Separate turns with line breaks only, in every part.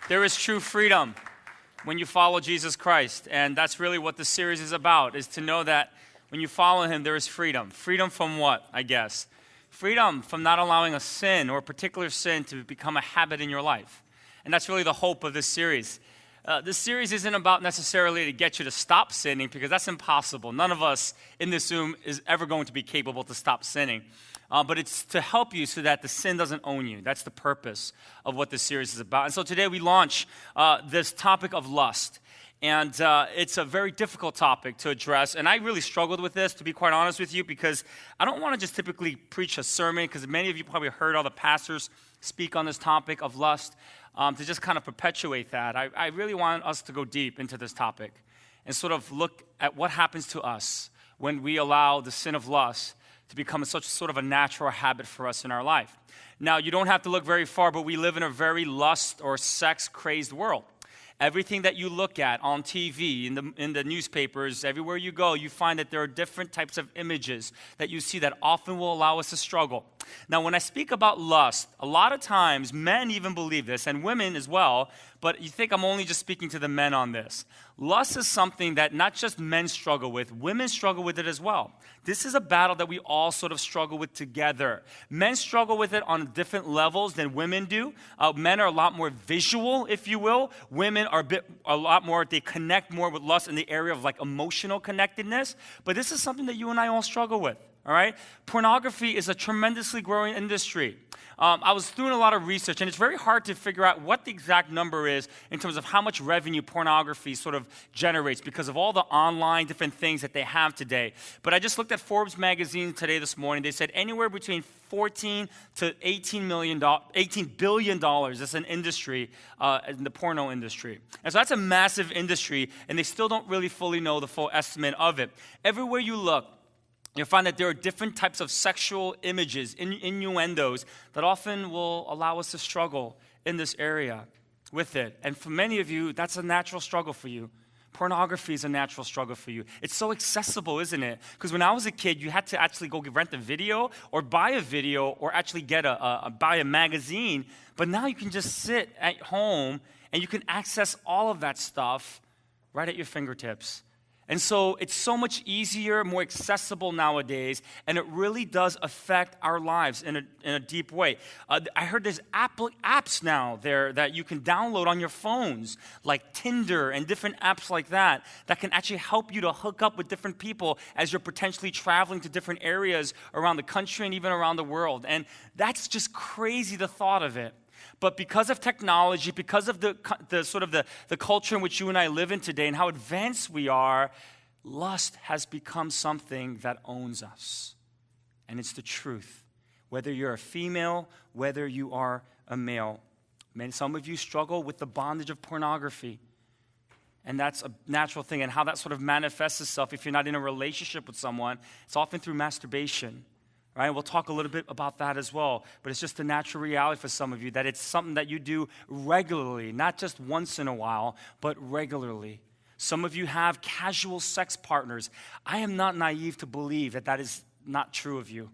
There is true freedom when you follow Jesus Christ. And that's really what this series is about, is to know that when you follow him, there is freedom. Freedom from what, I guess? Freedom from not allowing a sin or a particular sin to become a habit in your life. And that's really the hope of this series. This series isn't about necessarily to get you to stop sinning, because that's impossible. None of us in this room is ever going to be capable to stop sinning. But it's to help you so that the sin doesn't own you. That's the purpose of what this series is about. And so today we launch this topic of lust. And it's a very difficult topic to address. And I really struggled with this, to be quite honest with you, because I don't want to just typically preach a sermon, because many of you probably heard all the pastors speak on this topic of lust. To just kind of perpetuate that, I really want us to go deep into this topic and sort of look at what happens to us when we allow the sin of lust to become such sort of a natural habit for us in our life. Now, you don't have to look very far, but we live in a very lust or sex-crazed world. Everything that you look at on TV, in the newspapers, everywhere you go, you find that there are different types of images that you see that often will allow us to struggle. Now, when I speak about lust, a lot of times men even believe this, and women as well, but you think I'm only just speaking to the men on this. Lust is something that not just men struggle with, women struggle with it as well. This is a battle that we all sort of struggle with together. Men struggle with it on different levels than women do. Men are a lot more visual, if you will. Women are a lot more, they connect more with lust in the area of like emotional connectedness. But this is something that you and I all struggle with. All right? Pornography is a tremendously growing industry. I was doing a lot of research, and it's very hard to figure out what the exact number is in terms of how much revenue pornography sort of generates because of all the online different things that they have today. But I just looked at Forbes magazine today this morning. They said anywhere between $14 to $18 billion is an industry in the porno industry. And so that's a massive industry, and they still don't really fully know the full estimate of it. Everywhere you look, you'll find that there are different types of sexual images, innuendos, that often will allow us to struggle in this area with it. And for many of you, that's a natural struggle for you. Pornography is a natural struggle for you. It's so accessible, isn't it? Because when I was a kid, you had to actually go rent a video or buy a video or actually get buy a magazine. But now you can just sit at home and you can access all of that stuff right at your fingertips. And so it's so much easier, more accessible nowadays, and it really does affect our lives in a deep way. I heard there's apps now there that you can download on your phones, like Tinder and different apps like that can actually help you to hook up with different people as you're potentially traveling to different areas around the country and even around the world. And that's just crazy, the thought of it. But because of technology, because of the sort of the culture in which you and I live in today and how advanced we are, lust has become something that owns us. And it's the truth. Whether you're a female, whether you are a male. Some of you struggle with the bondage of pornography. And that's a natural thing. And how that sort of manifests itself if you're not in a relationship with someone, it's often through masturbation. Right? We'll talk a little bit about that as well. But it's just a natural reality for some of you that it's something that you do regularly, not just once in a while, but regularly. Some of you have casual sex partners. I am not naive to believe that that is not true of you.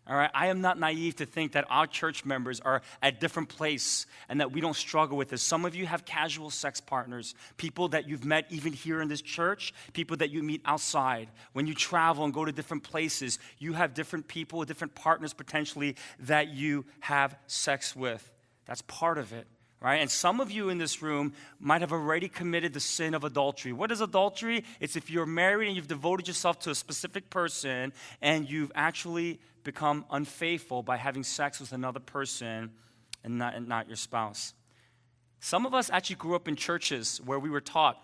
All right? I am not naive to think that our church members are at different place and that we don't struggle with this. Some of you have casual sex partners, people that you've met even here in this church, people that you meet outside. When you travel and go to different places, you have different people, different partners potentially that you have sex with. That's part of it. Right? And some of you in this room might have already committed the sin of adultery. What is adultery? It's if you're married and you've devoted yourself to a specific person and you've actually become unfaithful by having sex with another person and not your spouse. Some of us actually grew up in churches where we were taught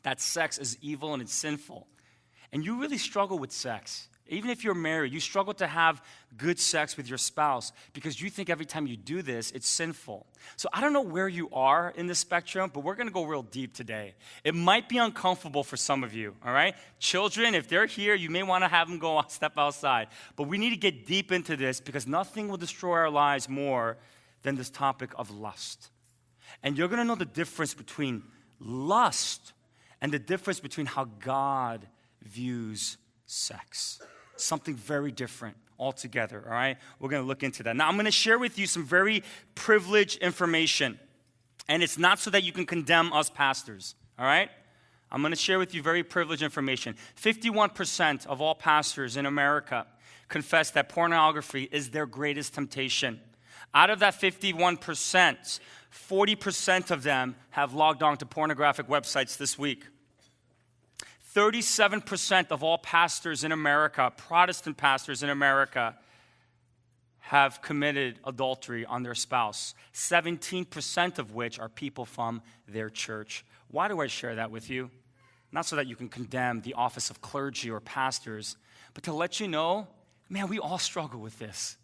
that sex is evil and it's sinful. And you really struggle with sex. Even if you're married, you struggle to have good sex with your spouse because you think every time you do this, it's sinful. So I don't know where you are in the spectrum, but we're going to go real deep today. It might be uncomfortable for some of you, all right? Children, if they're here, you may want to have them go step outside. But we need to get deep into this because nothing will destroy our lives more than this topic of lust. And you're going to know the difference between lust and the difference between how God views sex. Something very different altogether, all right? We're going to look into that. Now, I'm going to share with you some very privileged information. And it's not so that you can condemn us pastors, all right? I'm going to share with you very privileged information. 51% of all pastors in America confess that pornography is their greatest temptation. Out of that 51%, 40% of them have logged on to pornographic websites this week. 37% of all pastors in America, Protestant pastors in America, have committed adultery on their spouse, 17% of which are people from their church. Why do I share that with you? Not so that you can condemn the office of clergy or pastors, but to let you know, man, we all struggle with this.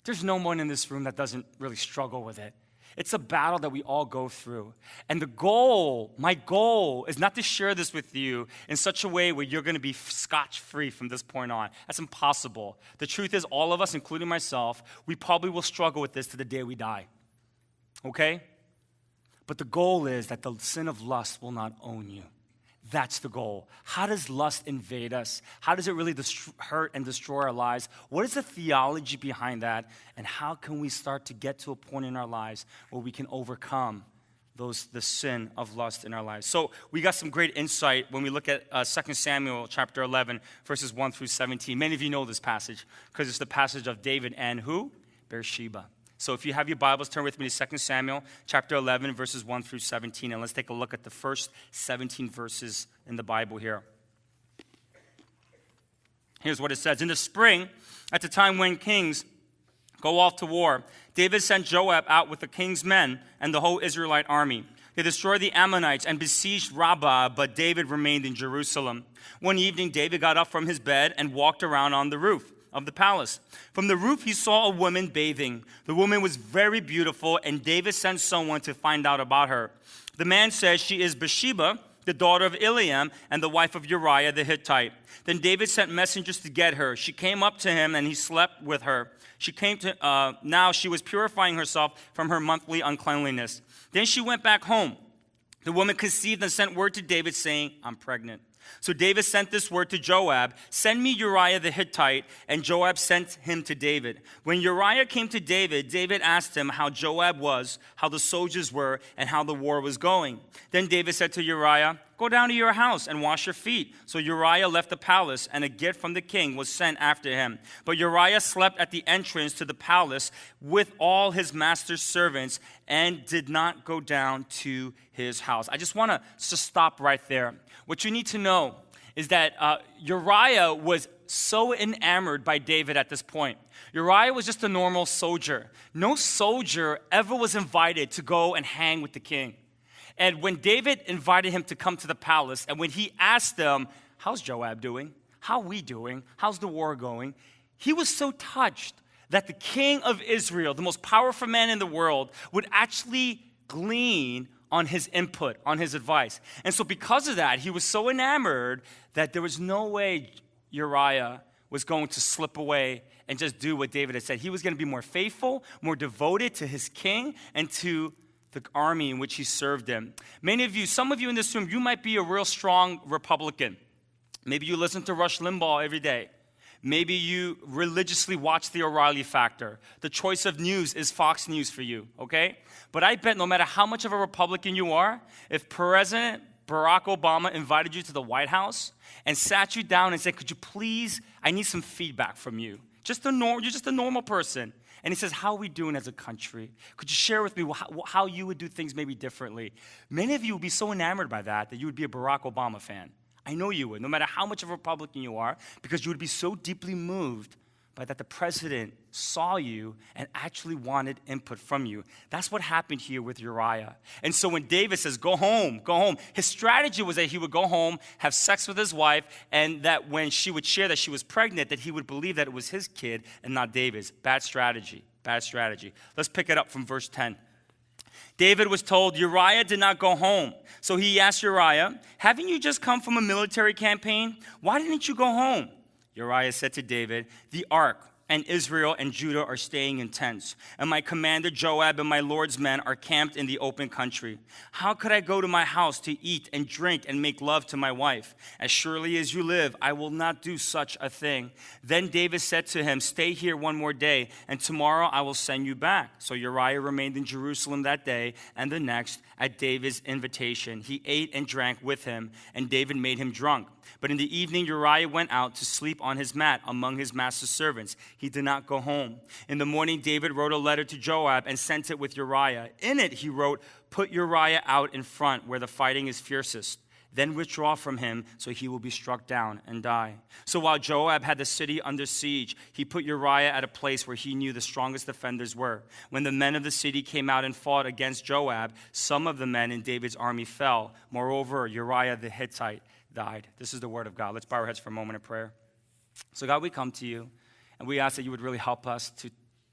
There's no one in this room that doesn't really struggle with it. It's a battle that we all go through. And my goal is not to share this with you in such a way where you're going to be scotch-free from this point on. That's impossible. The truth is, all of us, including myself, we probably will struggle with this to the day we die. Okay? But the goal is that the sin of lust will not own you. That's the goal. How does lust invade us? How does it really hurt and destroy our lives? What is the theology behind that? And how can we start to get to a point in our lives where we can overcome the sin of lust in our lives? So we got some great insight when we look at 2 Samuel chapter 11, verses 1 through 17. Many of you know this passage because it's the passage of David and who? Bathsheba. So if you have your Bibles, turn with me to 2 Samuel chapter 11, verses 1 through 17, and let's take a look at the first 17 verses in the Bible here. Here's what it says. In the spring, at the time when kings go off to war, David sent Joab out with the king's men and the whole Israelite army. They destroyed the Ammonites and besieged Rabbah, but David remained in Jerusalem. One evening, David got up from his bed and walked around on the roof of the palace. From the roof, he saw a woman bathing. The woman was very beautiful, and David sent someone to find out about her. The man said, "She is Bathsheba, the daughter of Eliam, and the wife of Uriah the Hittite." Then David sent messengers to get her. She came up to him, and he slept with her. Now she was purifying herself from her monthly uncleanliness. Then she went back home. The woman conceived and sent word to David, saying, "I'm pregnant." So David sent this word to Joab, "Send me Uriah the Hittite," and Joab sent him to David. When Uriah came to David, David asked him how Joab was, how the soldiers were, and how the war was going. Then David said to Uriah, "Go down to your house and wash your feet." So Uriah left the palace, and a gift from the king was sent after him. But Uriah slept at the entrance to the palace with all his master's servants and did not go down to his house. I just want to stop right there. What you need to know is that Uriah was so enamored by David at this point. Uriah was just a normal soldier. No soldier ever was invited to go and hang with the king. And when David invited him to come to the palace, and when he asked them, "How's Joab doing? How are we doing? How's the war going?" He was so touched that the king of Israel, the most powerful man in the world, would actually glean on his input, on his advice. And so because of that, he was so enamored that there was no way Uriah was going to slip away and just do what David had said. He was going to be more faithful, more devoted to his king and to the army in which he served in. Some of you in this room, you might be a real strong Republican. Maybe you listen to Rush Limbaugh every day. Maybe you religiously watch the O'Reilly Factor. The choice of news is Fox News for you, okay? But I bet no matter how much of a Republican you are, if President Barack Obama invited you to the White House and sat you down and said, "Could you please, I need some feedback from you. You're just a normal person." And he says, "How are we doing as a country? Could you share with me how you would do things maybe differently?" Many of you would be so enamored by that you would be a Barack Obama fan. I know you would, no matter how much of a Republican you are, because you would be so deeply moved by that the president saw you and actually wanted input from you. That's what happened here with Uriah. And so when David says, go home, his strategy was that he would go home, have sex with his wife, and that when she would share that she was pregnant, that he would believe that it was his kid and not David's. Bad strategy. Let's pick it up from verse 10. David was told Uriah did not go home. So he asked Uriah, "Haven't you just come from a military campaign? Why didn't you go home?" Uriah said to David, "The ark
and Israel and Judah are staying in tents, and my commander Joab and my Lord's men are camped in the open country. How could I go to my house to eat and drink and make love to my wife? As surely as you live, I will not do such a thing." Then David said to him, "Stay here one more day, and tomorrow I will send you back." So Uriah remained in Jerusalem that day and the next at David's invitation. He ate and drank with him, and David made him drunk. But in the evening, Uriah went out to sleep on his mat among his master's servants. He did not go home. In the morning, David wrote a letter to Joab and sent it with Uriah. In it, he wrote, "Put Uriah out in front where the fighting is fiercest. Then withdraw from him so he will be struck down and die." So while Joab had the city under siege, he put Uriah at a place where he knew the strongest defenders were. When the men of the city came out and fought against Joab, some of the men in David's army fell. Moreover, Uriah the Hittite died. This is the word of God. Let's bow our heads for a moment of prayer. So God, we come to you, and we ask that you would really help us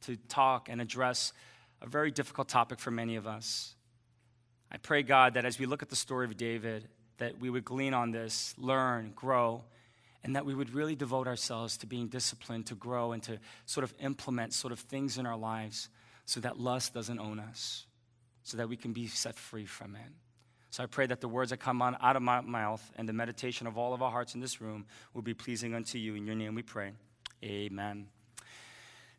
to talk and address a very difficult topic for many of us. I pray, God, that as we look at the story of David, that we would glean on this, learn, grow, and that we would really devote ourselves to being disciplined, to grow, and to sort of implement sort of things in our lives so that lust doesn't own us, so that we can be set free from it. So I pray that the words that come out of my mouth and the meditation of all of our hearts in this room will be pleasing unto you. In your name we pray. Amen.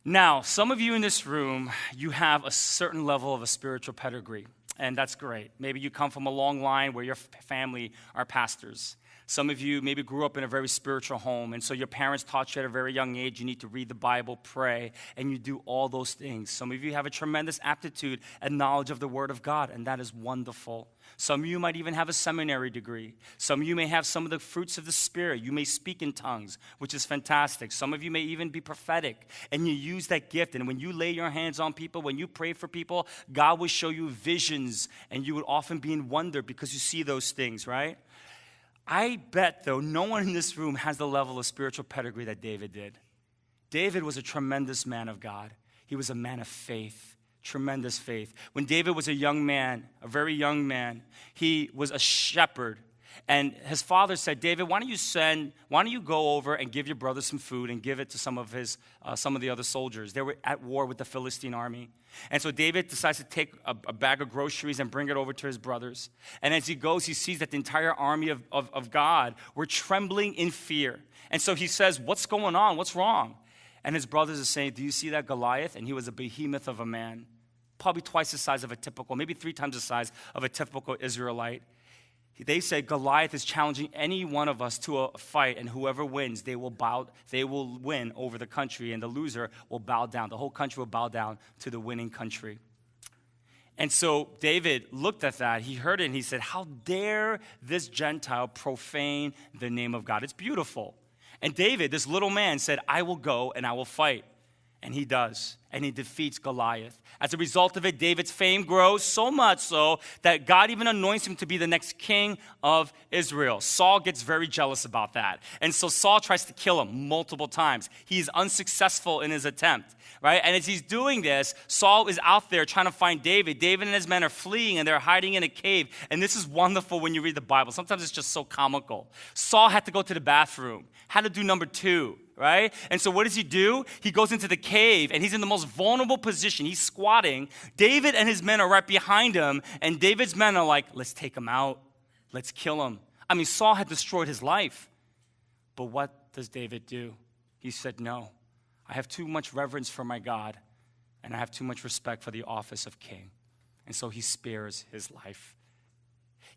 Now, some of you in this room, you have a certain level of a spiritual pedigree, and that's great. Maybe you come from a long line where your family are pastors. Some of you maybe grew up in a very spiritual home, and so your parents taught you at a very young age you need to read the Bible, pray, and you do all those things. Some of you have a tremendous aptitude and knowledge of the Word of God, and that is wonderful. Some of you might even have a seminary degree. Some of you may have some of the fruits of the Spirit. You may speak in tongues, which is fantastic. Some of you may even be prophetic, and you use that gift. And when you lay your hands on people, when you pray for people, God will show you visions, and you would often be in wonder because you see those things, right? I bet, though, no one in this room has the level of spiritual pedigree that David did. David was a tremendous man of God. He was a man of faith. Tremendous faith. When David was a young man, a very young man, he was a shepherd. And his father said, "David, why don't you go over and give your brother some food and give it to some of the other soldiers?" They were at war with the Philistine army. And so David decides to take a bag of groceries and bring it over to his brothers. And as he goes, he sees that the entire army of God were trembling in fear. And so he says, "What's going on? What's wrong?" And his brothers are saying, "Do you see that Goliath?" And he was a behemoth of a man, probably twice the size of a typical, maybe 3 times the size of a typical Israelite. They said Goliath is challenging any one of us to a fight, and whoever wins, they will win over the country, and the loser will bow down. The whole country will bow down to the winning country. And so David looked at that, he heard it, and he said, "How dare this Gentile profane the name of God?" It's beautiful. And David, this little man, said, "I will go and I will fight." And he does. And he defeats Goliath. As a result of it, David's fame grows so much so that God even anoints him to be the next king of Israel. Saul gets very jealous about that. And so Saul tries to kill him multiple times. He's unsuccessful in his attempt, right? And as he's doing this, Saul is out there trying to find David. David and his men are fleeing, and they're hiding in a cave. And this is wonderful when you read the Bible. Sometimes it's just so comical. Saul had to go to the bathroom, had to do number 2. Right? And so what does he do? He goes into the cave, and he's in the most vulnerable position. He's squatting. David and his men are right behind him, and David's men are like, "Let's take him out. Let's kill him." I mean, Saul had destroyed his life. But what does David do? He said, "No, I have too much reverence for my God, and I have too much respect for the office of king." And so he spares his life.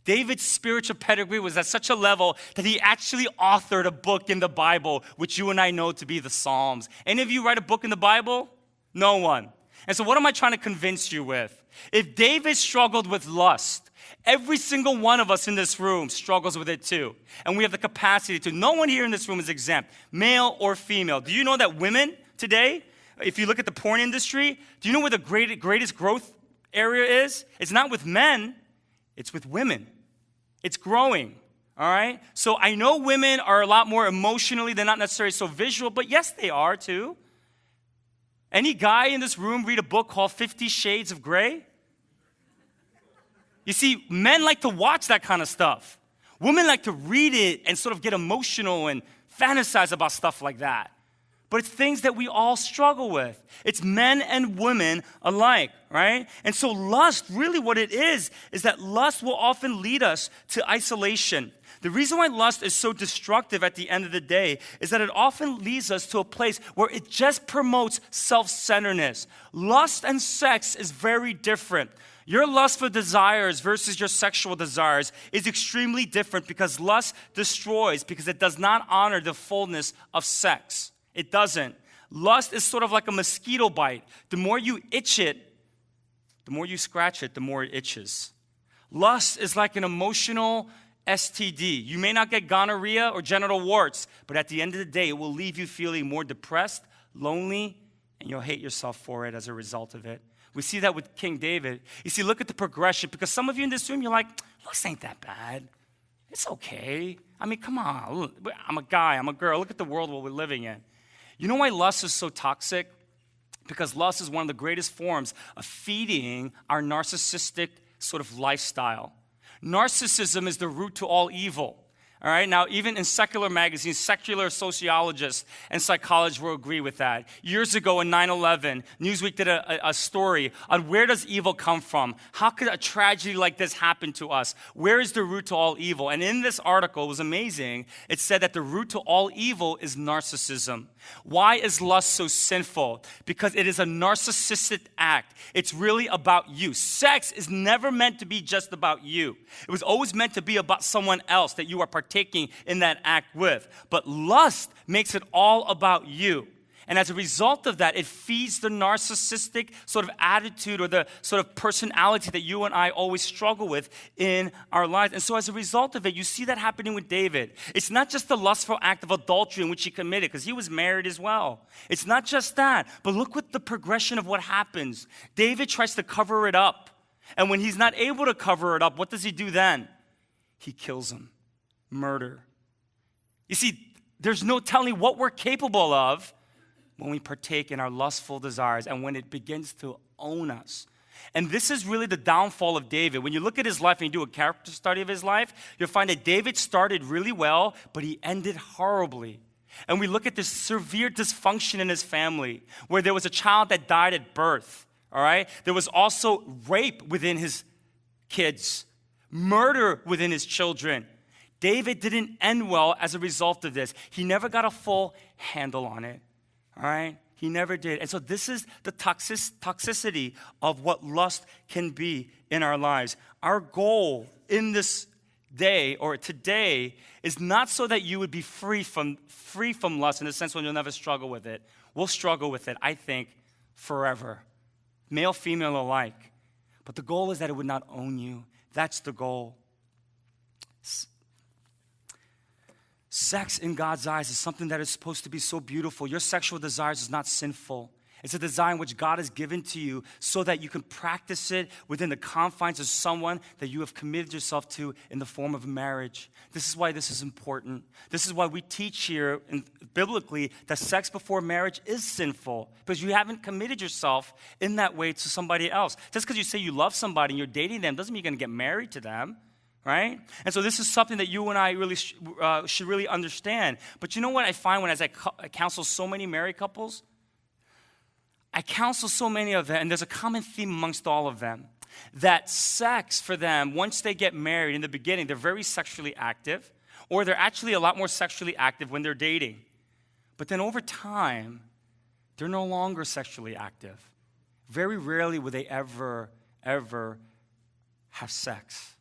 David's spiritual pedigree was at such a level that he actually authored a book in the Bible, which you and I know to be the Psalms. Any of you write a book in the Bible? No one. And so what am I trying to convince you with? If David struggled with lust, every single one of us in this room struggles with it too. And we have the capacity to. No one here in this room is exempt, male or female. Do you know that women today, if you look at the porn industry, do you know where the greatest growth area is? It's not with men, it's with women. It's growing, all right? So I know women are a lot more emotionally, they're not necessarily so visual, but yes, they are too. Any guy in this room read a book called 50 Shades of Grey? You see, men like to watch that kind of stuff. Women like to read it and sort of get emotional and fantasize about stuff like that. but it's things that we all struggle with. It's men and women alike, right? And so lust, really what it is that lust will often lead us to isolation. The reason why lust is so destructive at the end of the day is that it often leads us to a place where it just promotes self-centeredness. Lust and sex is very different. Your lustful desires versus your sexual desires is extremely different because lust destroys, because it does not honor the fullness of sex. It doesn't. Lust is sort of like a mosquito bite. The more you itch it, the more you scratch it, the more it itches. Lust is like an emotional STD. You may not get gonorrhea or genital warts, but at the end of the day, it will leave you feeling more depressed, lonely, and you'll hate yourself for it as a result of it. We see that with King David. You see, look at the progression, because some of you in this room, you're like, lust ain't that bad. It's okay. I mean, come on. I'm a guy, I'm a girl. Look at the world we're living in. You know why lust is so toxic? Because lust is one of the greatest forms of feeding our narcissistic sort of lifestyle. Narcissism is the root to all evil. All right, now even in secular magazines, secular sociologists and psychologists will agree with that. Years ago in 9/11, Newsweek did a story on where does evil come from? How could a tragedy like this happen to us? Where is the root to all evil? And in this article, it was amazing, it said that the root to all evil is narcissism. Why is lust so sinful? Because it is a narcissistic act. It's really about you. Sex is never meant to be just about you. It was always meant to be about someone else that you are partaking in that act with. But lust makes it all about you. And as a result of that, it feeds the narcissistic sort of attitude or the sort of personality that you and I always struggle with in our lives. And so as a result of it, you see that happening with David. It's not just the lustful act of adultery in which he committed, because he was married as well. It's not just that, but look what the progression of what happens. David tries to cover it up. And when he's not able to cover it up, what does he do then? He kills him. Murder. You see, there's no telling what we're capable of when we partake in our lustful desires and when it begins to own us. And this is really the downfall of David. When you look at his life and you do a character study of his life, you'll find that David started really well, but he ended horribly. And we look at this severe dysfunction in his family, where there was a child that died at birth, all right? There was also rape within his kids, murder within his children. David didn't end well as a result of this. He never got a full handle on it. All right? He never did. And so this is the toxicity of what lust can be in our lives. Our goal in this day or today is not so that you would be free from lust in the sense when you'll never struggle with it. We'll struggle with it, I think, forever. Male, female alike. But the goal is that it would not own you. That's the goal. Sex in God's eyes is something that is supposed to be so beautiful. Your sexual desires is not sinful. It's a desire which God has given to you so that you can practice it within the confines of someone that you have committed yourself to in the form of marriage. This is why this is important. This is why we teach here biblically that sex before marriage is sinful, because you haven't committed yourself in that way to somebody else. Just because you say you love somebody and you're dating them doesn't mean you're going to get married to them. Right? And so this is something that you and I really should really understand. But you know what I find when I counsel so many married couples? I counsel so many of them, and there's a common theme amongst all of them, that sex for them, once they get married in the beginning, they're very sexually active, or they're actually a lot more sexually active when they're dating. But then over time, they're no longer sexually active. Very rarely will they ever have sex.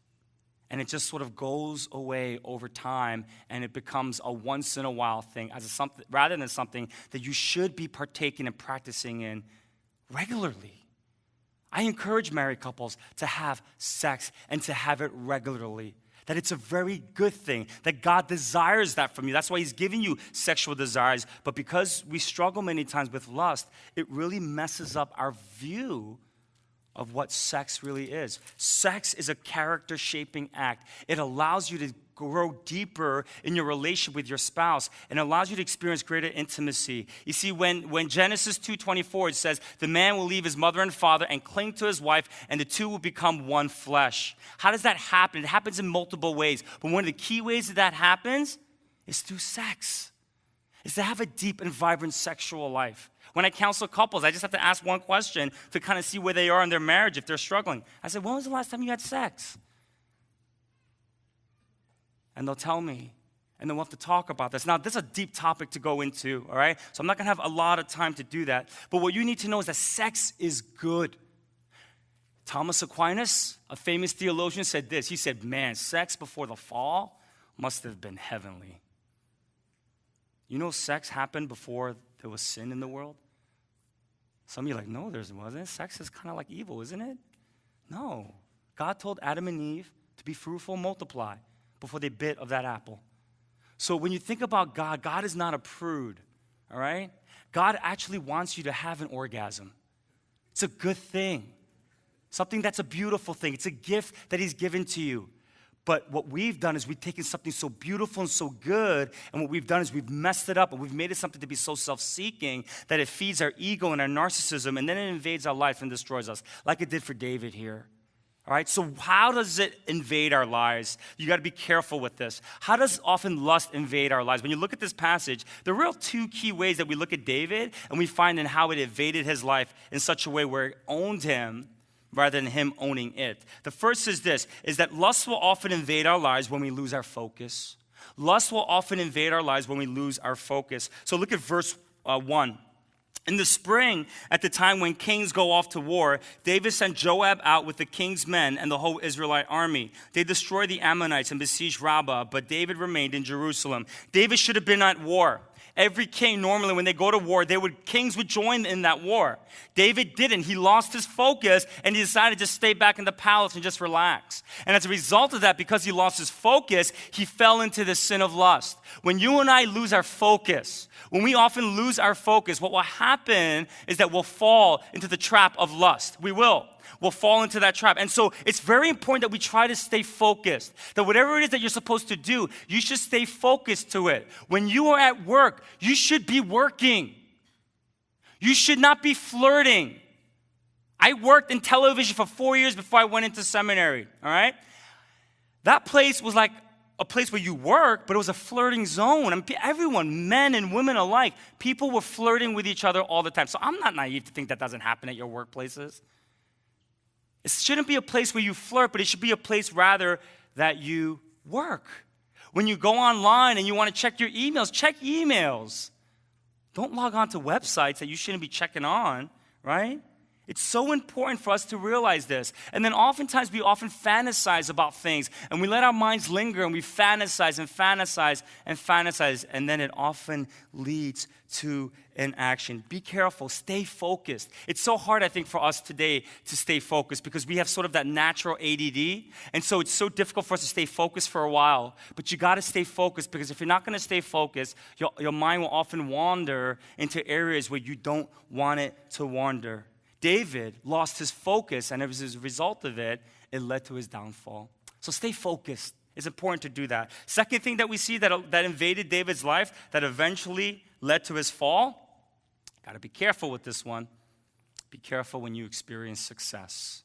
And it just sort of goes away over time, and it becomes a once-in-a-while thing, rather than something that you should be partaking and practicing in regularly. I encourage married couples to have sex and to have it regularly, that it's a very good thing, that God desires that from you. That's why he's giving you sexual desires. But because we struggle many times with lust, it really messes up our view of what sex really is. Sex is a character-shaping act. It allows you to grow deeper in your relationship with your spouse and allows you to experience greater intimacy. You see, when Genesis 2:24, it says, the man will leave his mother and father and cling to his wife, and the two will become one flesh. How does that happen? It happens in multiple ways. But one of the key ways that happens is through sex. is to have a deep and vibrant sexual life. When I counsel couples, I just have to ask one question to kind of see where they are in their marriage if they're struggling. I said, when was the last time you had sex? And they'll tell me. And then we'll have to talk about this. Now, this is a deep topic to go into, all right? So I'm not going to have a lot of time to do that. But what you need to know is that sex is good. Thomas Aquinas, a famous theologian, said this. He said, man, sex before the fall must have been heavenly. You know sex happened before there was sin in the world? Some of you are like, no, there wasn't. Sex is kind of like evil, isn't it? No. God told Adam and Eve to be fruitful, multiply, before they bit of that apple. So when you think about God, God is not a prude, all right? God actually wants you to have an orgasm. It's a good thing. Something that's a beautiful thing. It's a gift that he's given to you. But what we've done is we've taken something so beautiful and so good, and what we've done is we've messed it up, and we've made it something to be so self-seeking that it feeds our ego and our narcissism, and then it invades our life and destroys us, like it did for David here. All right, so how does it invade our lives? You got to be careful with this. How does often lust invade our lives? When you look at this passage, there are real two key ways that we look at David, and we find in how it invaded his life in such a way where it owned him rather than him owning it. The first is this, is that lust will often invade our lives when we lose our focus. Lust will often invade our lives when we lose our focus. So look at verse 1. In the spring, at the time when kings go off to war, David sent Joab out with the king's men and the whole Israelite army. They destroyed the Ammonites and besieged Rabbah, but David remained in Jerusalem. David should have been at war. Every king, normally, when they go to war, kings would join in that war. David didn't. He lost his focus, and he decided to stay back in the palace and just relax. And as a result of that, because he lost his focus, he fell into the sin of lust. When you and I lose our focus, when we often lose our focus, what will happen is that we'll fall into the trap of lust. We will. We'll fall into that trap. And so it's very important that we try to stay focused. That whatever it is that you're supposed to do, you should stay focused to it. When you are at work, you should be working. You should not be flirting. I worked in television for 4 years before I went into seminary, all right? That place was like a place where you work, but it was a flirting zone. And everyone, men and women alike, people were flirting with each other all the time. So I'm not naive to think that doesn't happen at your workplaces. It shouldn't be a place where you flirt, but it should be a place rather that you work. When you go online and you want to check your emails, check emails. Don't log on to websites that you shouldn't be checking on, right? It's so important for us to realize this. And then oftentimes we often fantasize about things, and we let our minds linger, and we fantasize and fantasize and fantasize, and then it often leads to an action. Be careful. Stay focused. It's so hard, I think, for us today to stay focused because we have sort of that natural ADD, and so it's so difficult for us to stay focused for a while. But you got to stay focused because if you're not going to stay focused, your mind will often wander into areas where you don't want it to wander. David lost his focus, and as a result of it, it led to his downfall. So stay focused. It's important to do that. Second thing that we see that invaded David's life, that eventually led to his fall, got to be careful with this one. Be careful when you experience success.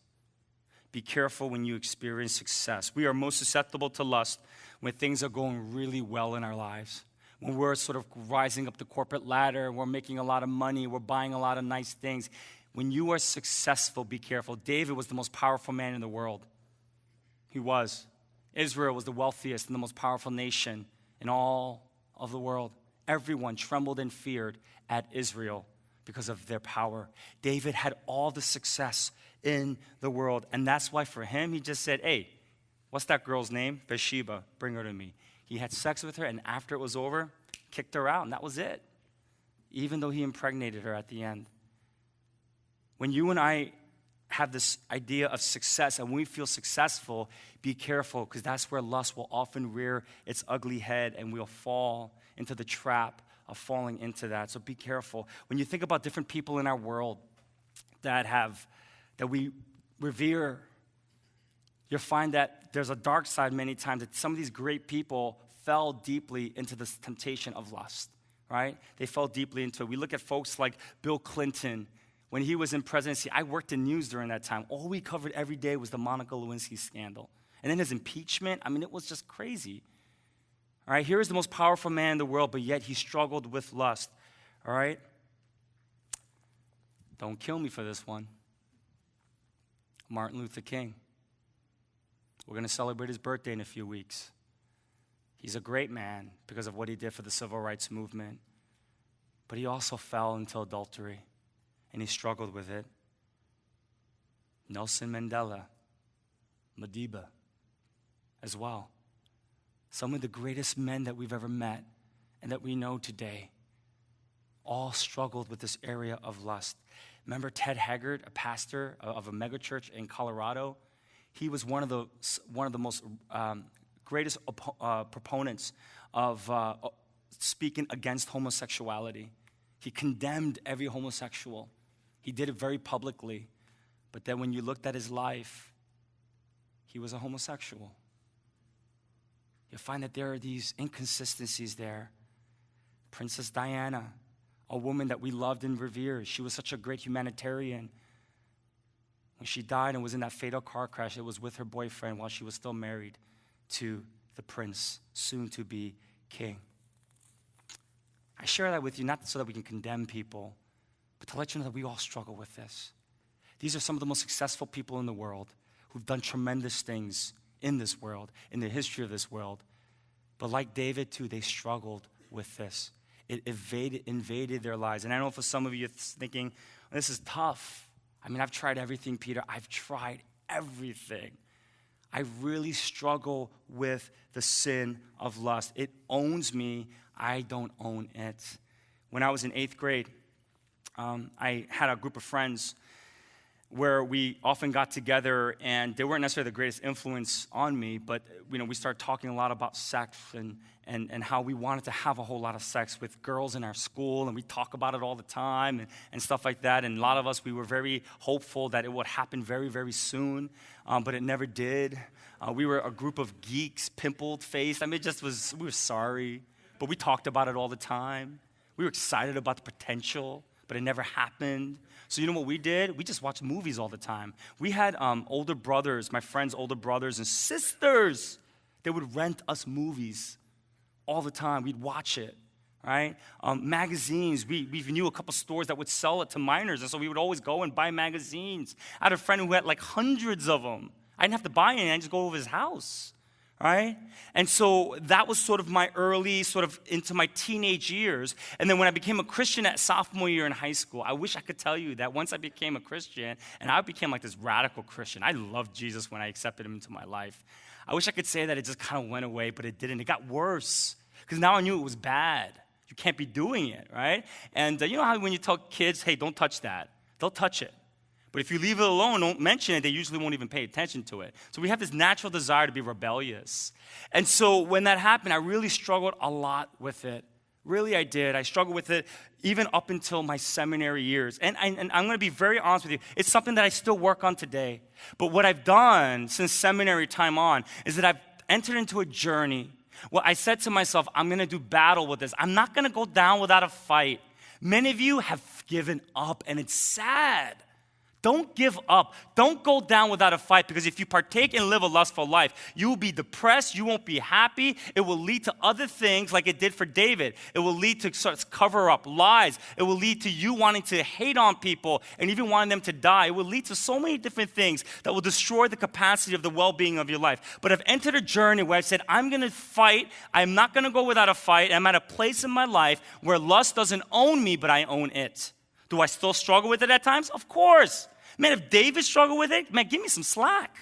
Be careful when you experience success. We are most susceptible to lust when things are going really well in our lives. When we're sort of rising up the corporate ladder, we're making a lot of money, we're buying a lot of nice things. When you are successful, be careful. David was the most powerful man in the world. He was. Israel was the wealthiest and the most powerful nation in all of the world. Everyone trembled and feared at Israel because of their power. David had all the success in the world. And that's why for him, he just said, hey, what's that girl's name? Bathsheba, bring her to me. He had sex with her, and after it was over, kicked her out, and that was it. Even though he impregnated her at the end. When you and I have this idea of success and when we feel successful, be careful because that's where lust will often rear its ugly head and we'll fall into the trap of falling into that. So be careful. When you think about different people in our world that we revere, you'll find that there's a dark side many times that some of these great people fell deeply into this temptation of lust, right? They fell deeply into it. We look at folks like Bill Clinton. When he was in presidency, I worked in news during that time. All we covered every day was the Monica Lewinsky scandal. And then his impeachment, it was just crazy, All right, here is the most powerful man in the world, but yet he struggled with lust. All right? Don't kill me for this one. Martin Luther King. We're going to celebrate his birthday in a few weeks. He's a great man because of what he did for the civil rights movement. But he also fell into adultery, and he struggled with it. Nelson Mandela, Madiba, as well. Some of the greatest men that we've ever met and that we know today all struggled with this area of lust. Remember Ted Haggard, a pastor of a megachurch in Colorado? He was one of the most greatest proponents of speaking against homosexuality. He condemned every homosexual. He did it very publicly. But then when you looked at his life, he was a homosexual. You'll find that there are these inconsistencies there. Princess Diana, a woman that we loved and revered. She was such a great humanitarian. When she died and was in that fatal car crash, it was with her boyfriend while she was still married to the prince, soon to be king. I share that with you not so that we can condemn people, but to let you know that we all struggle with this. These are some of the most successful people in the world who've done tremendous things in this world, in the history of this world. But like David too, they struggled with this. It invaded their lives. And I know for some of you it's thinking, this is tough. I mean, I've tried everything, Peter. I've tried everything. I really struggle with the sin of lust. It owns me. I don't own it. When I was in 8th grade, I had a group of friends where we often got together, and they weren't necessarily the greatest influence on me, but we started talking a lot about sex and how we wanted to have a whole lot of sex with girls in our school, and we talk about it all the time and stuff like that. And a lot of us, we were very hopeful that it would happen very, very soon, but it never did. We were a group of geeks, pimpled-faced. I mean, we were sorry, but we talked about it all the time. We were excited about the potential, but it never happened. So you know what we did? We just watched movies all the time. We had older brothers, my friends' older brothers and sisters. They would rent us movies all the time. We'd watch it, right? Magazines. We knew a couple stores that would sell it to minors, and so we would always go and buy magazines. I had a friend who had like hundreds of them. I didn't have to buy any. I just go over his house, right? And so that was sort of my early, sort of into my teenage years. And then when I became a Christian at sophomore year in high school, I wish I could tell you that once I became a Christian, and I became like this radical Christian. I loved Jesus when I accepted him into my life. I wish I could say that it just kind of went away, but it didn't. It got worse because now I knew it was bad. You can't be doing it, right? And you know how when you tell kids, hey, don't touch that, they'll touch it. But if you leave it alone, don't mention it, they usually won't even pay attention to it. So we have this natural desire to be rebellious. And so when that happened, I really struggled a lot with it. Really, I did. I struggled with it even up until my seminary years. And I'm going to be very honest with you. It's something that I still work on today. But what I've done since seminary time on is that I've entered into a journey. Well, I said to myself, I'm going to do battle with this. I'm not going to go down without a fight. Many of you have given up, and it's sad. Don't give up. Don't go down without a fight, because if you partake and live a lustful life, you will be depressed. You won't be happy. It will lead to other things like it did for David. It will lead to cover up lies. It will lead to you wanting to hate on people and even wanting them to die. It will lead to so many different things that will destroy the capacity of the well-being of your life. But I've entered a journey where I've said, I'm going to fight. I'm not going to go without a fight. I'm at a place in my life where lust doesn't own me, but I own it. Do I still struggle with it at times? Of course. Man, if David struggled with it, man, give me some slack.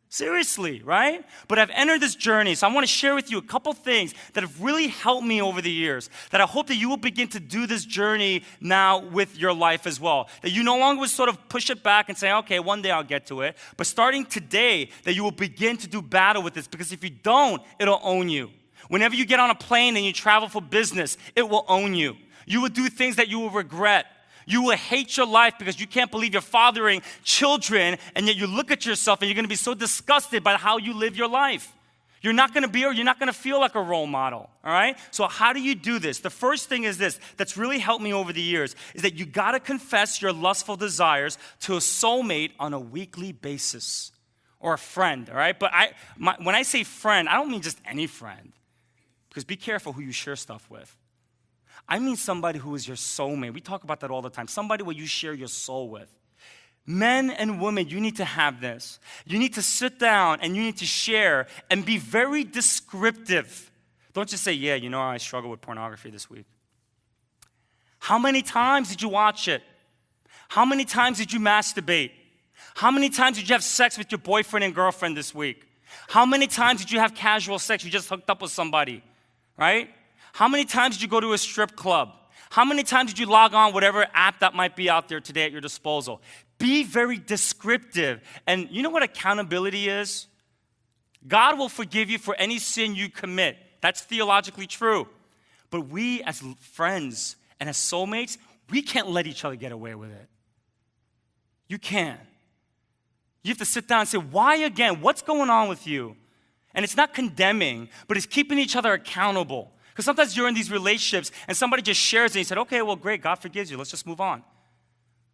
Seriously, right? But I've entered this journey, so I want to share with you a couple things that have really helped me over the years, that I hope that you will begin to do this journey now with your life as well. That you no longer would sort of push it back and say, okay, one day I'll get to it. But starting today, that you will begin to do battle with this, because if you don't, it'll own you. Whenever you get on a plane and you travel for business, it will own you. You will do things that you will regret. You will hate your life because you can't believe you're fathering children, and yet you look at yourself and you're going to be so disgusted by how you live your life. You're not going to be, or you're not going to feel like a role model, all right? So how do you do this? The first thing is this, that's really helped me over the years, is that you got to confess your lustful desires to a soulmate on a weekly basis, or a friend, all right? But when I say friend, I don't mean just any friend. Because be careful who you share stuff with. I mean somebody who is your soulmate. We talk about that all the time. Somebody where you share your soul with. Men and women, you need to have this. You need to sit down and you need to share and be very descriptive. Don't just say, yeah, you know, I struggle with pornography this week. How many times did you watch it? How many times did you masturbate? How many times did you have sex with your boyfriend and girlfriend this week? How many times did you have casual sex? You just hooked up with somebody, right? How many times did you go to a strip club? How many times did you log on whatever app that might be out there today at your disposal? Be very descriptive. And you know what accountability is? God will forgive you for any sin you commit. That's theologically true. But we as friends and as soulmates, we can't let each other get away with it. You can't. You have to sit down and say, why again? What's going on with you? And it's not condemning, but it's keeping each other accountable. Because sometimes you're in these relationships and somebody just shares it and you said, okay, well, great, God forgives you. Let's just move on.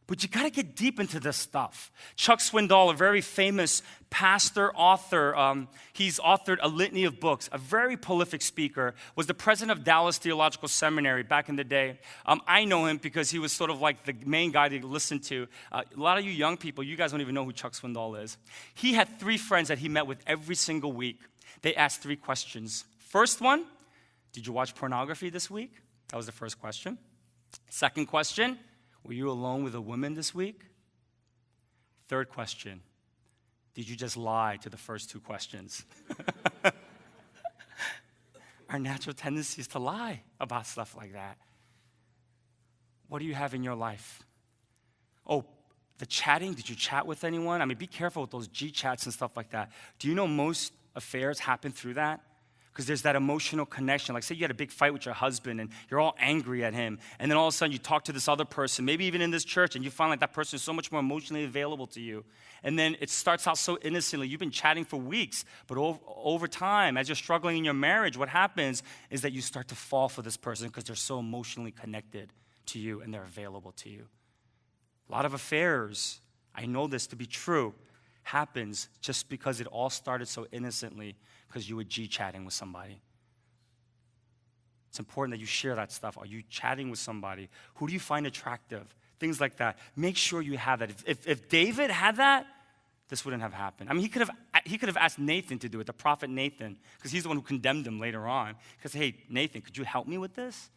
But you got to get deep into this stuff. Chuck Swindoll, a very famous pastor, author, he's authored a litany of books, a very prolific speaker, was the president of Dallas Theological Seminary back in the day. I know him because he was sort of like the main guy to listen to. A lot of you young people, you guys don't even know who Chuck Swindoll is. He had 3 friends that he met with every single week. They asked 3 questions. First one, did you watch pornography this week? That was the first question. Second question, were you alone with a woman this week? Third question, did you just lie to the first 2 questions? Our natural tendency is to lie about stuff like that. What do you have in your life? Oh, the chatting, did you chat with anyone? I mean, be careful with those G-chats and stuff like that. Do you know most affairs happen through that? Because there's that emotional connection. Like say you had a big fight with your husband and you're all angry at him. And then all of a sudden you talk to this other person, maybe even in this church, and you find like that person is so much more emotionally available to you. And then it starts out so innocently. You've been chatting for weeks, but over time, as you're struggling in your marriage, what happens is that you start to fall for this person because they're so emotionally connected to you and they're available to you. A lot of affairs, I know this to be true, happens just because it all started so innocently because you were G-chatting with somebody. It's important that you share that stuff. Are you chatting with somebody? Who do you find attractive? Things like that. Make sure you have that. If David had that, this wouldn't have happened. I mean, he could have asked Nathan to do it, the prophet Nathan, because he's the one who condemned him later on. Because, hey, Nathan, could you help me with this?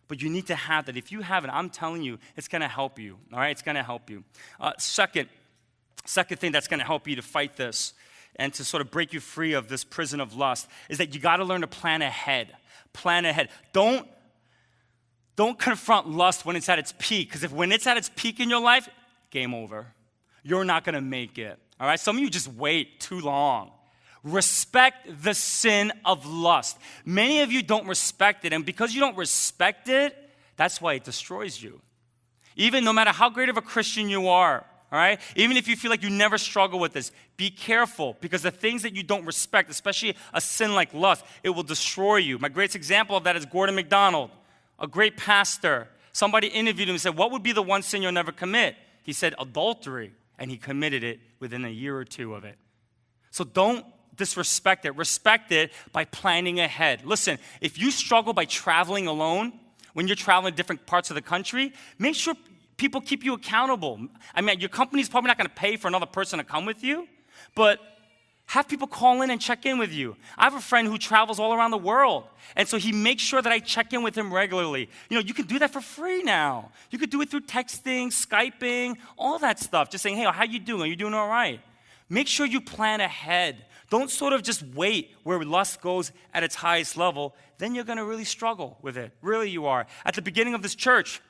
But you need to have that. If you have it, I'm telling you, it's going to help you. All right, it's going to help you. Second thing that's going to help you to fight this and to sort of break you free of this prison of lust is that you got to learn to plan ahead. Plan ahead. Don't confront lust when it's at its peak, because when it's at its peak in your life, game over. You're not going to make it. All right? Some of you just wait too long. Respect the sin of lust. Many of you don't respect it, and because you don't respect it, that's why it destroys you. Even no matter how great of a Christian you are, all right? Even if you feel like you never struggle with this, be careful, because the things that you don't respect, especially a sin like lust, it will destroy you. My greatest example of that is Gordon MacDonald, a great pastor. Somebody interviewed him and said, what would be the one sin you'll never commit? He said, adultery, and he committed it within a year or 2 of it. So don't disrespect it. Respect it by planning ahead. Listen, if you struggle by traveling alone, when you're traveling to different parts of the country, make sure people keep you accountable. I mean, your company's probably not going to pay for another person to come with you, but have people call in and check in with you. I have a friend who travels all around the world, and so he makes sure that I check in with him regularly. You know, you can do that for free now. You could do it through texting, Skyping, all that stuff. Just saying, hey, how you doing? Are you doing all right? Make sure you plan ahead. Don't sort of just wait where lust goes at its highest level. Then you're going to really struggle with it. Really, you are. At the beginning of this church,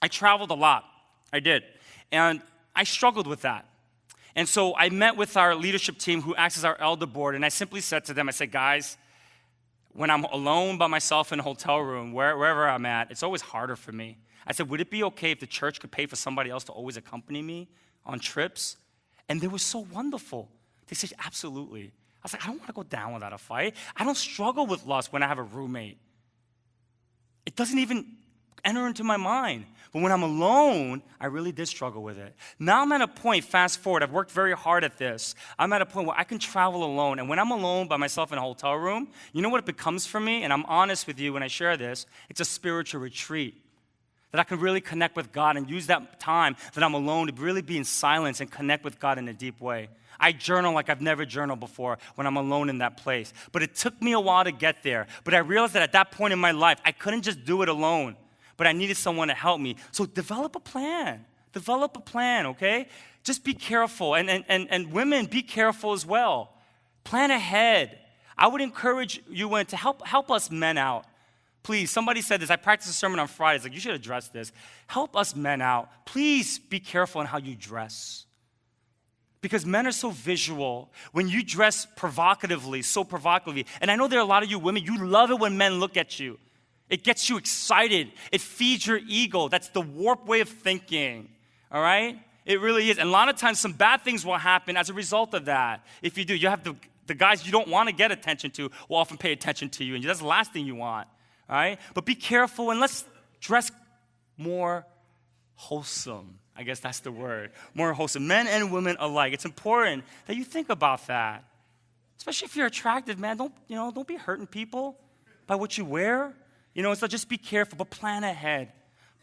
I traveled a lot. I did. And I struggled with that. And so I met with our leadership team who acts as our elder board, and I simply said to them, I said, guys, when I'm alone by myself in a hotel room, wherever I'm at, it's always harder for me. I said, would it be okay if the church could pay for somebody else to always accompany me on trips? And they were so wonderful. They said, absolutely. I was like, I don't want to go down without a fight. I don't struggle with lust when I have a roommate. It doesn't even enter into my mind. But when I'm alone, I really did struggle with it. Now I'm at a point, fast forward, I've worked very hard at this. I'm at a point where I can travel alone. And when I'm alone by myself in a hotel room, you know what it becomes for me? And I'm honest with you when I share this. It's a spiritual retreat. That I can really connect with God and use that time that I'm alone to really be in silence and connect with God in a deep way. I journal like I've never journaled before when I'm alone in that place. But it took me a while to get there. But I realized that at that point in my life, I couldn't just do it alone. But I needed someone to help me. So develop a plan. Develop a plan, okay? Just be careful. And women, be careful as well. Plan ahead. I would encourage you women to help us men out. Please, somebody said this. I practiced a sermon on Friday. It's like, you should address this. Help us men out. Please be careful in how you dress. Because men are so visual. When you dress provocatively, so provocatively, and I know there are a lot of you women, you love it when men look at you. It gets you excited. It feeds your ego. That's the warped way of thinking, all right? It really is. And a lot of times some bad things will happen as a result of that. If you do, you have the guys you don't want to get attention to will often pay attention to you, and that's the last thing you want. All right? But be careful and let's dress more wholesome. I guess that's the word. More wholesome. Men and women alike. It's important that you think about that. Especially if you're attractive, man. Don't be hurting people by what you wear. So just be careful, but plan ahead.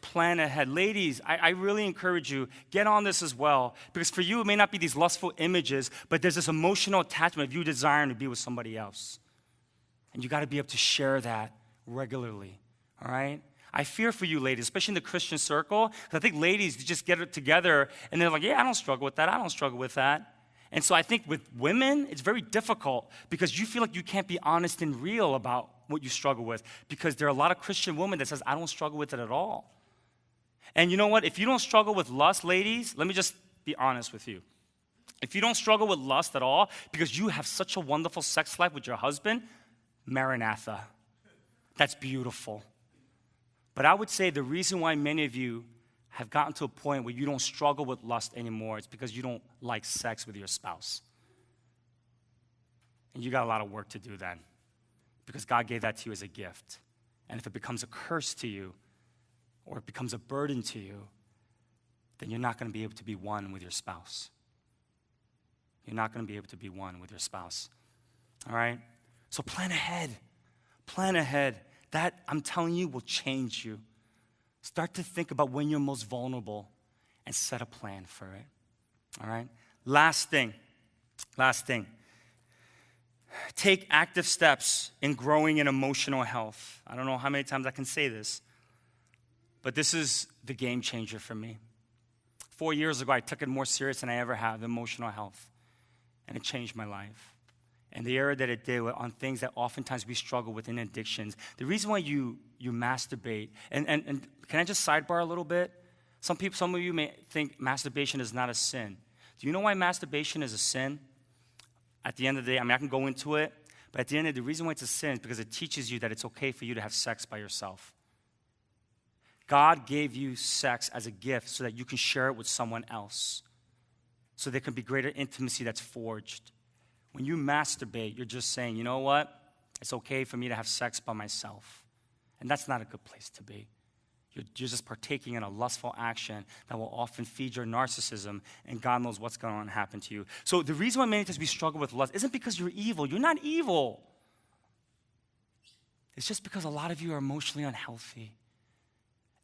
Plan ahead. Ladies, I really encourage you, get on this as well. Because for you, it may not be these lustful images, but there's this emotional attachment of you desiring to be with somebody else. And you got to be able to share that regularly, all right? I fear for you ladies, especially in the Christian circle, because I think ladies just get it together and they're like, yeah, I don't struggle with that, I don't struggle with that. And so I think with women, it's very difficult because you feel like you can't be honest and real about what you struggle with because there are a lot of Christian women that says, I don't struggle with it at all. And you know what? If you don't struggle with lust, ladies, let me just be honest with you. If you don't struggle with lust at all because you have such a wonderful sex life with your husband, Maranatha. That's beautiful. But I would say the reason why many of you have gotten to a point where you don't struggle with lust anymore is because you don't like sex with your spouse. And you got a lot of work to do then because God gave that to you as a gift. And if it becomes a curse to you or it becomes a burden to you, then you're not going to be able to be one with your spouse. You're not going to be able to be one with your spouse. All right? So plan ahead. Plan ahead. That, I'm telling you, will change you. Start to think about when you're most vulnerable and set a plan for it. All right? Last thing. Take active steps in growing in emotional health. I don't know how many times I can say this, but this is the game changer for me. 4 years ago, I took it more serious than I ever have, emotional health, and it changed my life. And the area that it did on things that oftentimes we struggle with in addictions. The reason why you masturbate, and can I just sidebar a little bit? Some of you may think masturbation is not a sin. Do you know why masturbation is a sin? At the end of the day, I can go into it, but at the end of the day, the reason why it's a sin is because it teaches you that it's okay for you to have sex by yourself. God gave you sex as a gift so that you can share it with someone else, so there can be greater intimacy that's forged. When you masturbate, you're just saying, you know what? It's okay for me to have sex by myself. And that's not a good place to be. You're just partaking in a lustful action that will often feed your narcissism, and God knows what's going to happen to you. So the reason why many times we struggle with lust isn't because you're evil. You're not evil. It's just because a lot of you are emotionally unhealthy.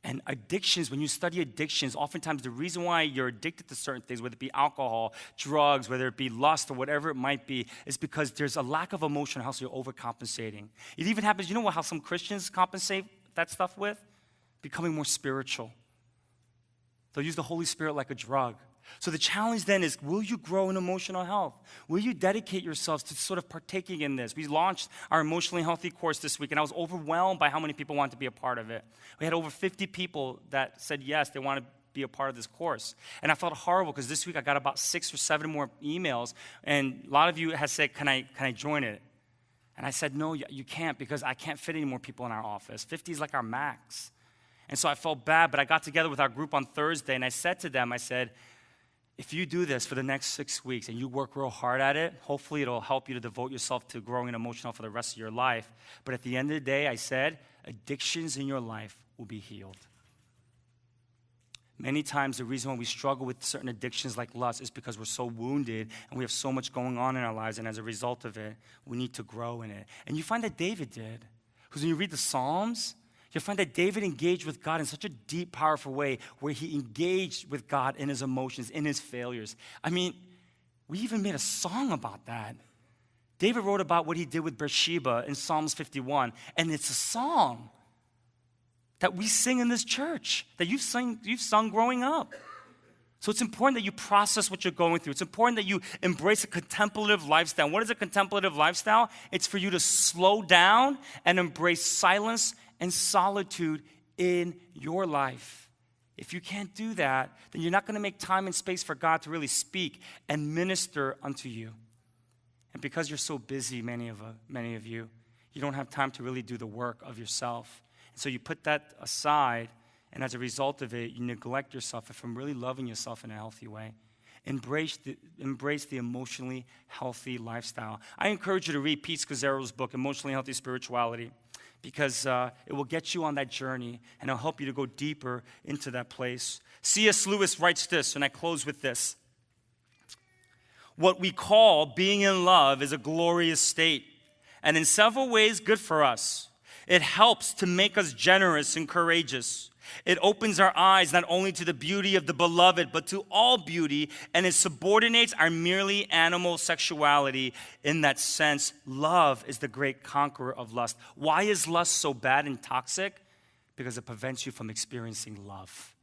And addictions, when you study addictions, oftentimes the reason why you're addicted to certain things, whether it be alcohol, drugs, whether it be lust or whatever it might be, is because there's a lack of emotional health, so you're overcompensating. It even happens, you know how some Christians compensate that stuff with? Becoming more spiritual. They'll use the Holy Spirit like a drug. So the challenge then is, will you grow in emotional health? Will you dedicate yourselves to sort of partaking in this? We launched our Emotionally Healthy course this week, and I was overwhelmed by how many people wanted to be a part of it. We had over 50 people that said yes, they want to be a part of this course. And I felt horrible because this week I got about 6 or 7 more emails, and a lot of you have said, can I join it? And I said, no, you can't, because I can't fit any more people in our office. 50 is like our max. And so I felt bad, but I got together with our group on Thursday, and I said to them, if you do this for the next 6 weeks and you work real hard at it, hopefully it'll help you to devote yourself to growing emotional for the rest of your life. But at the end of the day, I said, addictions in your life will be healed. Many times the reason why we struggle with certain addictions like lust is because we're so wounded and we have so much going on in our lives, and as a result of it, we need to grow in it. And you find that David did. Because when you read the Psalms, you'll find that David engaged with God in such a deep, powerful way where he engaged with God in his emotions, in his failures. I mean, we even made a song about that. David wrote about what he did with Bathsheba in Psalms 51, and it's a song that we sing in this church, that you've sung growing up. So it's important that you process what you're going through. It's important that you embrace a contemplative lifestyle. What is a contemplative lifestyle? It's for you to slow down and embrace silence and solitude in your life. If you can't do that, then you're not going to make time and space for God to really speak and minister unto you. And because you're so busy, many of you, you don't have time to really do the work of yourself. So you put that aside, and as a result of it, you neglect yourself from really loving yourself in a healthy way. Embrace the emotionally healthy lifestyle. I encourage you to read Pete Scazzero's book, Emotionally Healthy Spirituality, because it will get you on that journey, and it'll help you to go deeper into that place. C.S. Lewis writes this, and I close with this. What we call being in love is a glorious state, and in several ways good for us. It helps to make us generous and courageous. It opens our eyes not only to the beauty of the beloved, but to all beauty, and it subordinates our merely animal sexuality. In that sense, love is the great conqueror of lust. Why is lust so bad and toxic? Because it prevents you from experiencing love.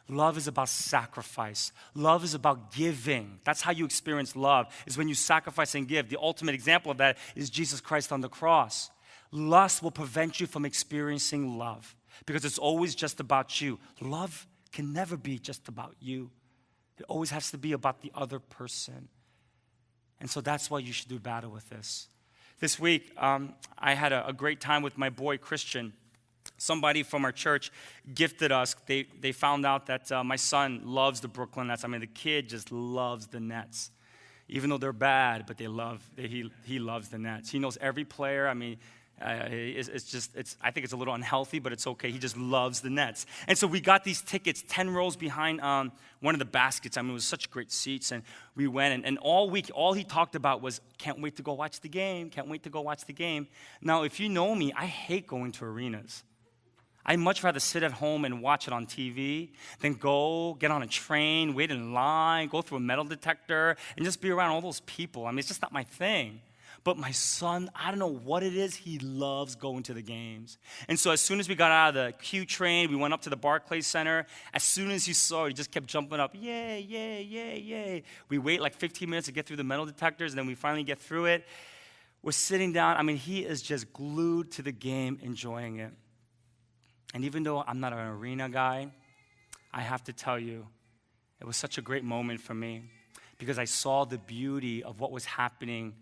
Love is about sacrifice. Love is about giving. That's how you experience love, is when you sacrifice and give. The ultimate example of that is Jesus Christ on the cross. Lust will prevent you from experiencing love because it's always just about you. Love can never be just about you. It always has to be about the other person. And so that's why you should do battle with this. This week, I had a great time with my boy, Christian. Somebody from our church gifted us. They found out that my son loves the Brooklyn Nets. I mean, the kid just loves the Nets. Even though they're bad, but he loves the Nets. He knows every player. I mean, I think it's a little unhealthy, but it's okay. He just loves the Nets. And so we got these tickets 10 rows behind one of the baskets. I mean, it was such great seats. And we went, and all week, all he talked about was, can't wait to go watch the game, can't wait to go watch the game. Now, if you know me, I hate going to arenas. I'd much rather sit at home and watch it on TV than go get on a train, wait in line, go through a metal detector, and just be around all those people. I mean, it's just not my thing. But my son, I don't know what it is, he loves going to the games. And so as soon as we got out of the Q train, we went up to the Barclays Center. As soon as he saw it, he just kept jumping up, yay, yay, yay, yay. We wait like 15 minutes to get through the metal detectors, and then we finally get through it. We're sitting down. I mean, he is just glued to the game, enjoying it. And even though I'm not an arena guy, I have to tell you, it was such a great moment for me because I saw the beauty of what was happening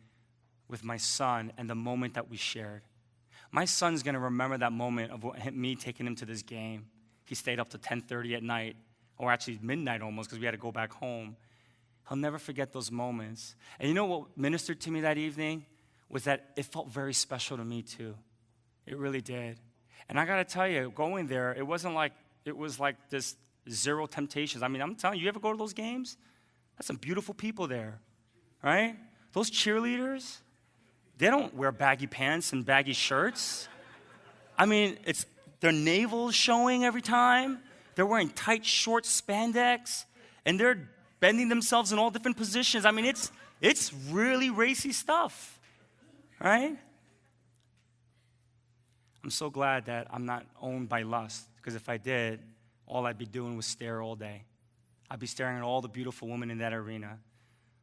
with my son and the moment that we shared. My son's going to remember that moment of me taking him to this game. He stayed up to 10:30 at night, or actually midnight almost, because we had to go back home. He'll never forget those moments. And you know what ministered to me that evening? Was that it felt very special to me too. It really did. And I got to tell you, going there, it was like this zero temptations. I mean, I'm telling you, you ever go to those games? That's some beautiful people there, right? Those cheerleaders, they don't wear baggy pants and baggy shirts. I mean, it's their navel's showing every time. They're wearing tight, short spandex, and they're bending themselves in all different positions. I mean, it's really racy stuff, right? I'm so glad that I'm not owned by lust, because if I did, all I'd be doing was stare all day. I'd be staring at all the beautiful women in that arena.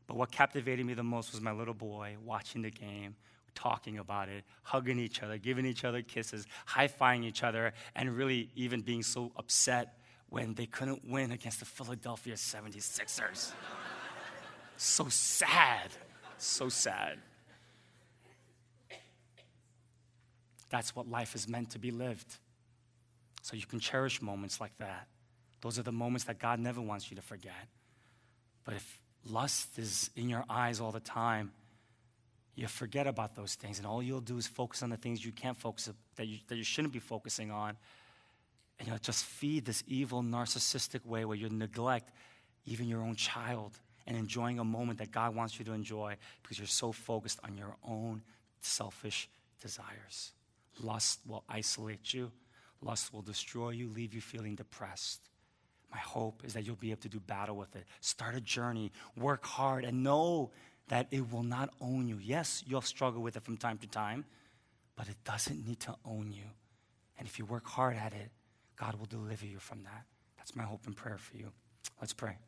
But what captivated me the most was my little boy watching the game, talking about it, hugging each other, giving each other kisses, high-fiving each other, and really even being so upset when they couldn't win against the Philadelphia 76ers. So sad. So sad. That's what life is meant to be lived. So you can cherish moments like that. Those are the moments that God never wants you to forget. But if lust is in your eyes all the time, you forget about those things, and all you'll do is focus on the things you can't focus, that you shouldn't be focusing on. And you'll just feed this evil, narcissistic way where you neglect even your own child and enjoying a moment that God wants you to enjoy because you're so focused on your own selfish desires. Lust will isolate you. Lust will destroy you, leave you feeling depressed. My hope is that you'll be able to do battle with it. Start a journey, work hard, and know that it will not own you. Yes, you'll struggle with it from time to time, but it doesn't need to own you. And if you work hard at it, God will deliver you from that. That's my hope and prayer for you. Let's pray.